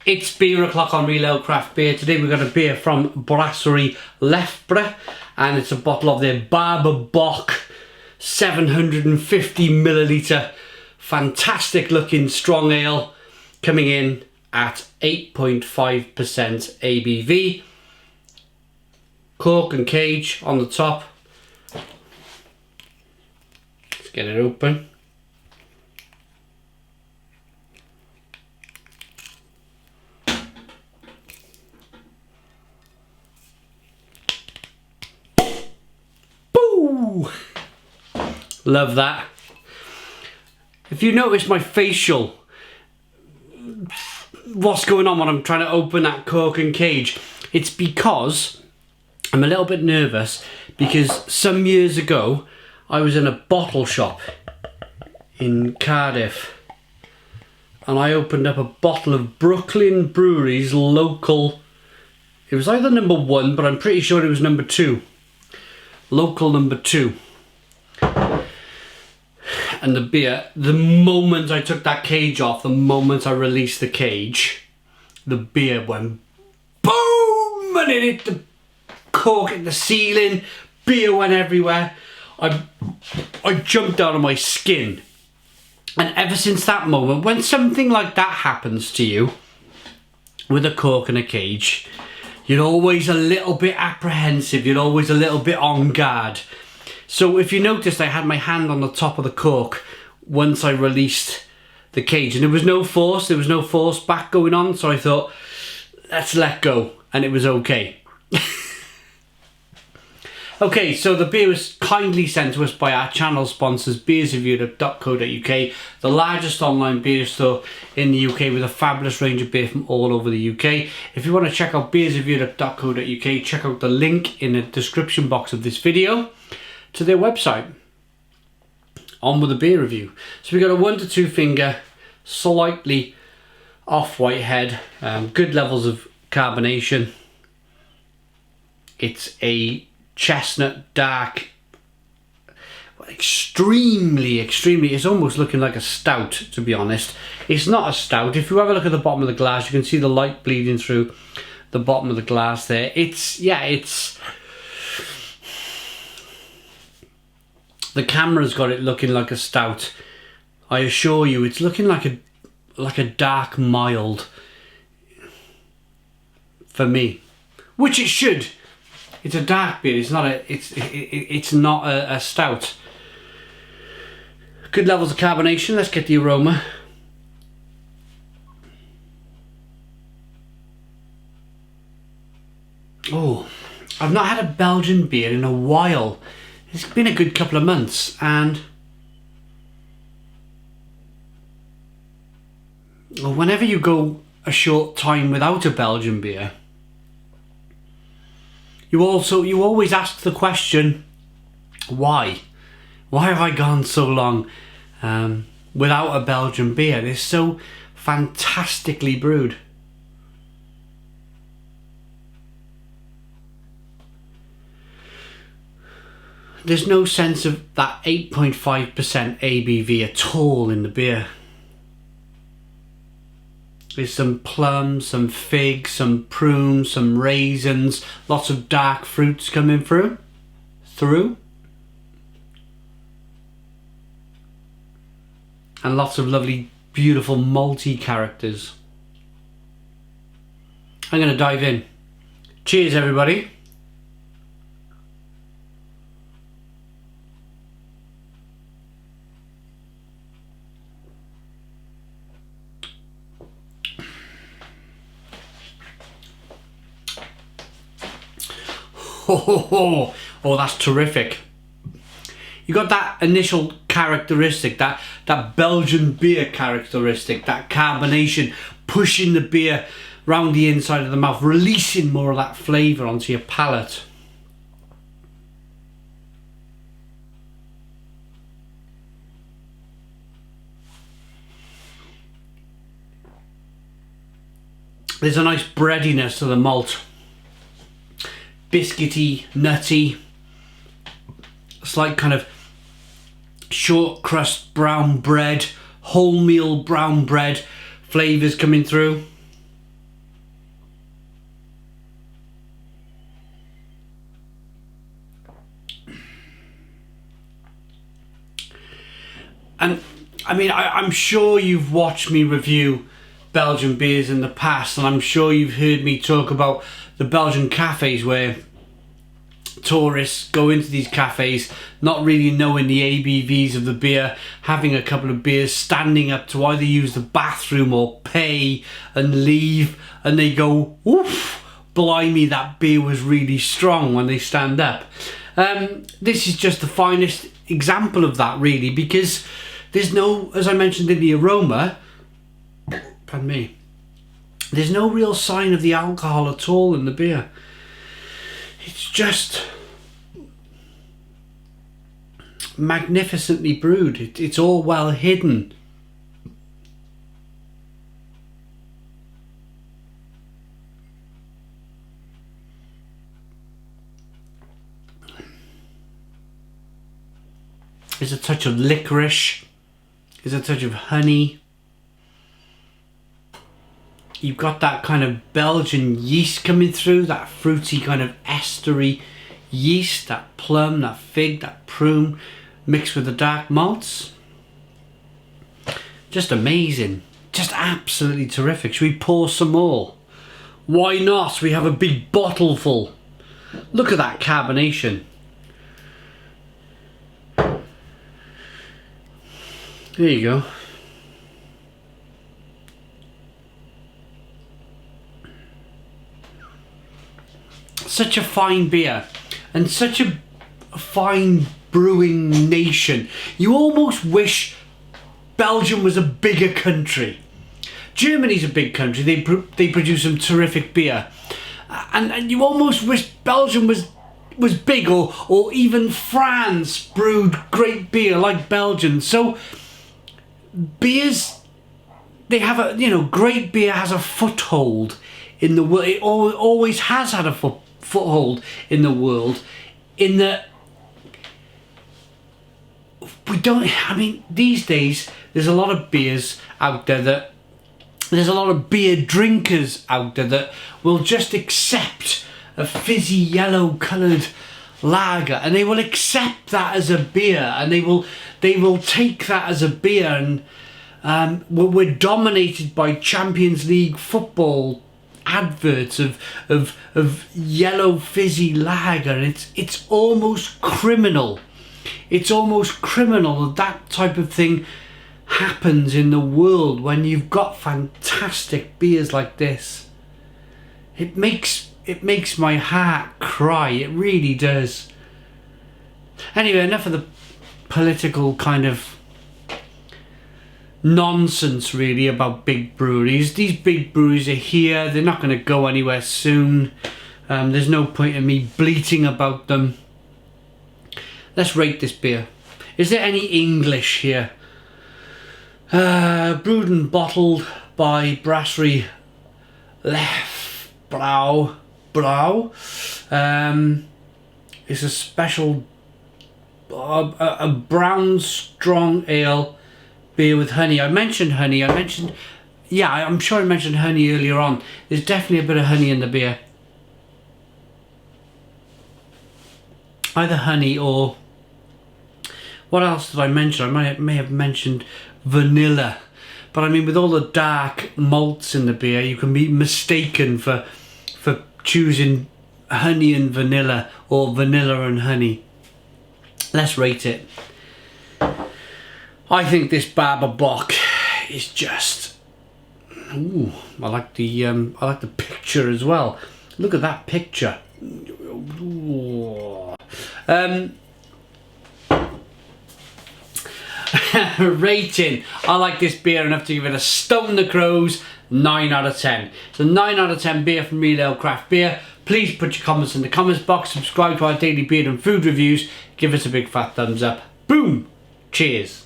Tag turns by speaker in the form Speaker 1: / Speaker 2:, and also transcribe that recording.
Speaker 1: It's beer o'clock on Real Ale Craft Beer. Today we've got a beer from Brasserie Lefebvre, and it's a bottle of their Barbar 750ml. Fantastic looking strong ale, coming in at 8.5% ABV. Cork and cage on the top. Let's get it open. Love that. If you notice my facial, what's going on when I'm trying to open that cork and cage, it's because I'm a little bit nervous, because some years ago I was in a bottle shop in Cardiff and I opened up a bottle of Brooklyn Brewery's local, it was either number 1, but I'm pretty sure it was number 2. Local number 2. And the beer, the moment I took that cage off, the moment I released the cage, the beer went boom, and it hit the cork in the ceiling, beer went everywhere. I jumped out of my skin. And ever since that moment, when something like that happens to you, with a cork and a cage, you're always a little bit apprehensive, you're always a little bit on guard. So if you noticed, I had my hand on the top of the cork once I released the cage, and there was no force back going on, so I thought, let's let go, and it was okay. Okay, so the beer was kindly sent to us by our channel sponsors, beersofeurope.co.uk, the largest online beer store in the UK with a fabulous range of beer from all over the UK. If you want to check out beersofeurope.co.uk, check out the link in the description box of this video to their website. On with the beer review. So we got a 1 to 2 finger, slightly off-white head, good levels of carbonation. It's a chestnut dark, extremely, it's almost looking like a stout, to be honest. It's not a stout. If you have a look at the bottom of the glass, you can see the light bleeding through the bottom of the glass there. The camera's got it looking like a stout. I assure you, it's looking like a dark mild for me, which it should. It's a dark beer. It's not a stout. Good levels of carbonation. Let's get the aroma. Oh, I've not had a Belgian beer in a while. It's been a good couple of months, and whenever you go a short time without a Belgian beer, you always ask the question, why? Why have I gone so long without a Belgian beer? They're so fantastically brewed. There's no sense of that 8.5% ABV at all in the beer. There's some plums, some figs, some prunes, some raisins, lots of dark fruits coming through. And lots of lovely, beautiful malty characters. I'm going to dive in. Cheers, everybody. Oh, that's terrific. You got that initial characteristic, that Belgian beer characteristic, that carbonation pushing the beer round the inside of the mouth, releasing more of that flavour onto your palate. There's a nice breadiness to the malt. Biscuity, nutty, slight kind of short crust brown bread, wholemeal brown bread flavours coming through. And I mean, I'm sure you've watched me review Belgian beers in the past, and I'm sure you've heard me talk about the Belgian cafes where tourists go into these cafes not really knowing the ABVs of the beer, having a couple of beers, standing up to either use the bathroom or pay and leave, and they go, oof, blimey, that beer was really strong when they stand up. This is just the finest example of that, really, because there's no, as I mentioned in the aroma, pardon me, there's no real sign of the alcohol at all in the beer. It's just magnificently brewed. It's all well hidden. There's a touch of licorice. There's a touch of honey. You've got that kind of Belgian yeast coming through, that fruity kind of estery yeast, that plum, that fig, that prune, mixed with the dark malts. Just amazing. Just absolutely terrific. Should we pour some more? Why not? We have a big bottle full. Look at that carbonation. There you go. Such a fine beer, and such a fine brewing nation. You almost wish Belgium was a bigger country. Germany's a big country. They produce some terrific beer, and you almost wish Belgium was big, or even France brewed great beer like Belgium. So beers, they have a, you know, great beer has a foothold in the world. It always has had a foothold in the world, in that we don't, I mean, these days there's a lot of beers out there that, there's a lot of beer drinkers out there that will just accept a fizzy yellow coloured lager, and they will accept that as a beer, and they will take that as a beer, and we're dominated by Champions League football adverts of yellow fizzy lager, and it's almost criminal. It's almost criminal that type of thing happens in the world when you've got fantastic beers like this. It makes my heart cry. It really does. Anyway, enough of the political kind of nonsense really about big breweries. These big breweries are here. They're not going to go anywhere soon. There's no point in me bleating about them. Let's rate this beer. Is there any English here? Brewed and bottled by Brasserie Lefebvre. It's a special a brown strong ale beer with honey. I mentioned honey. Yeah, I'm sure I mentioned honey earlier on. There's definitely a bit of honey in the beer. Either honey or, what else did I mention? I may have mentioned vanilla. But I mean, with all the dark malts in the beer, you can be mistaken for choosing honey and vanilla, or vanilla and honey. Let's rate it. I think this Barba Bock is just, ooh, I like the picture as well. Look at that picture. Ooh. Rating. I like this beer enough to give it a Stone the Crows 9 out of 10. It's a 9 out of 10 beer from Real Ale Craft Beer. Please put your comments in the comments box. Subscribe to our daily beer and food reviews. Give us a big fat thumbs up. Boom. Cheers.